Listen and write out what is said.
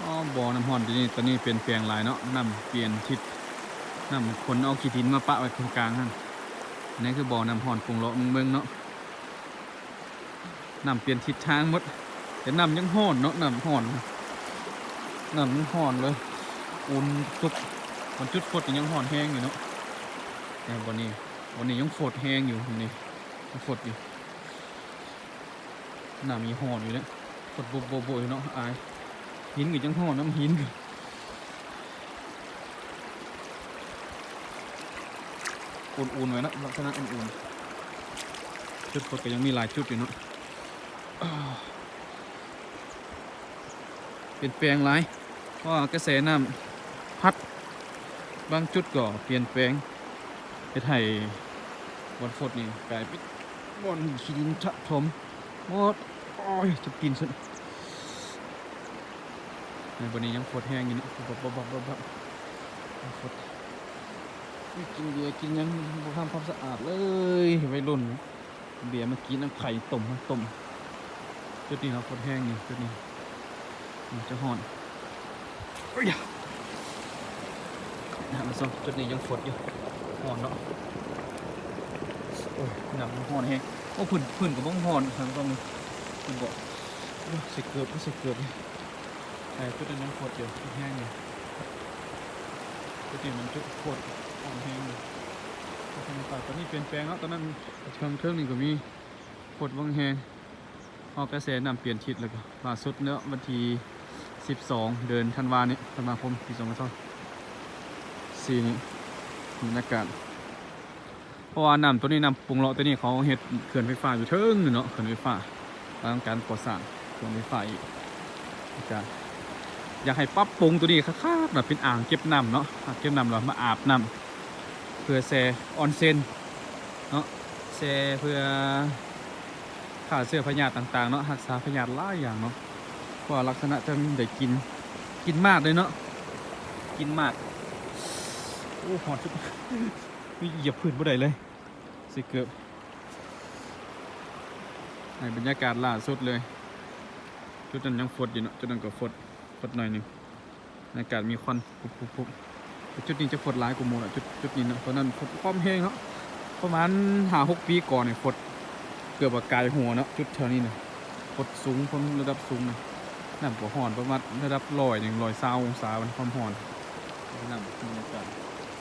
อ๋อบ่อน้ำห้อนที่นี่ตอนนี้เปลี่ยนแปลงหลายเนาะน้ำเปลี่ยนทิศน้ำคนเอาขี้ดินมาปะไว้ตรงกลางนั่นอันนี้คือบ่อน้ำห้อนปรุงเลาะมึงเบิ่งเนาะน้ำเปลี่ยนทิศทางหมดแต่น้ำยังห้อนเนาะน้ำห้อนน้ำยังห้อนเลยอุ่นจุกมันจุดฝดยังห้อนแห้งอยู่เนาะแต่วันนี้ยังฝดแห้งอยู่วันนี้ยังฝดอยู่น้ำมีห้อนอยู่เนี่ยฝดโบอยู่เนาะอายหินก็ยังห้อนน้ำหินอุ่นๆไว้นะลักษณะอุ่นๆจุดฝดก็ยังมีหลายจุดอยู่เนาะเปลี่ยนแปลงหลายเพราะกระแสน้ำพัดบางจุดก็เปลี่ยนแปลงเฮ็ดให้บนฝดนี่กลายเป็นบนขี้ดินถะถมหมดโอ้ยจะกินสุดในบนนี้ยังฝดแห้งอยู่นี่บับฝดกินเบียร์กินยังบ่ทำความสะอาดเลยวัยรุ่นเบียร์เมื่อกี้น้ำไข่ต้มจุดนี้เราฝดแห้งนี่จุดนี้จะห่อนโอ้ยนะมาส่งจุดนี้ยังฝดอยู่ห่อนเนาะโอ้ยหนักห่อนแห้งโอ้ผื่นกับบ้องห่อนทางตรงนี้คุณบอกใส่เกือบแต่จุดนี้ยังฝดอยู่แห้งอยู่จุดนี้มันจุดฝดห่อนแห้งอยู่ทางป่าตอนนี้เปลี่ยนแปลงแล้วตอนนั้นเทิงนี่ก็มีฝดบางแห้งพอกระแสน้ำเปลี่ยนทิศแล้วก็ล่าสุดเนื้อวันที่12 เดือนธันวาคมปี2024นี้บรรยากาศเพราะว่าน้ำตัวนี้น้ำปรุงเลาะตัวนี้เขาเฮ็ดเขื่อนไฟฟ้าอยู่เทิงเนาะเขื่อนไฟฟ้าต้องการก่อสร้างเขื่อนไฟฟ้าอีกอยากให้ปรับปรุงตัวนี้คักๆแบบเป็นอ่างเก็บน้ำเนาะอ่างเก็บน้ำเรามาอาบน้ำเพื่อแช่ออนเซ็นเนาะแช่เพื่อฆ่าเชื้อพยาธิต่างๆเนาะรักษาพยาธิหลายอย่างเนาะเพราะลักษณะจะได้กินมากเลยเนาะกินมากโอ้หอดจุดมีเหยียบพื้นบ่ได้เลยสิเกือบในบรรยากาศล่าสุดเลยจุดนั้นยังฝดอยู่เนาะจุดนั้นก็ฝดหน่อยหนึ่งบรรยากาศมีควันปุ๊บจุดนี้จะฝดหลายกว่าหมู่อ่ะจุดนี้เนาะตอนนั้นฝดความแห้งเนาะประมาณ5-6 ปีก่อนเนี่ยฝดเกือบกายหัวเนาะจุดแถวนี้เนี่ยฝดสูงความระดับสูงเนี่ยน้ำก็ห่อนประมาณระดับ100-120 องศามันความห่อนน้ำบรรยากาศ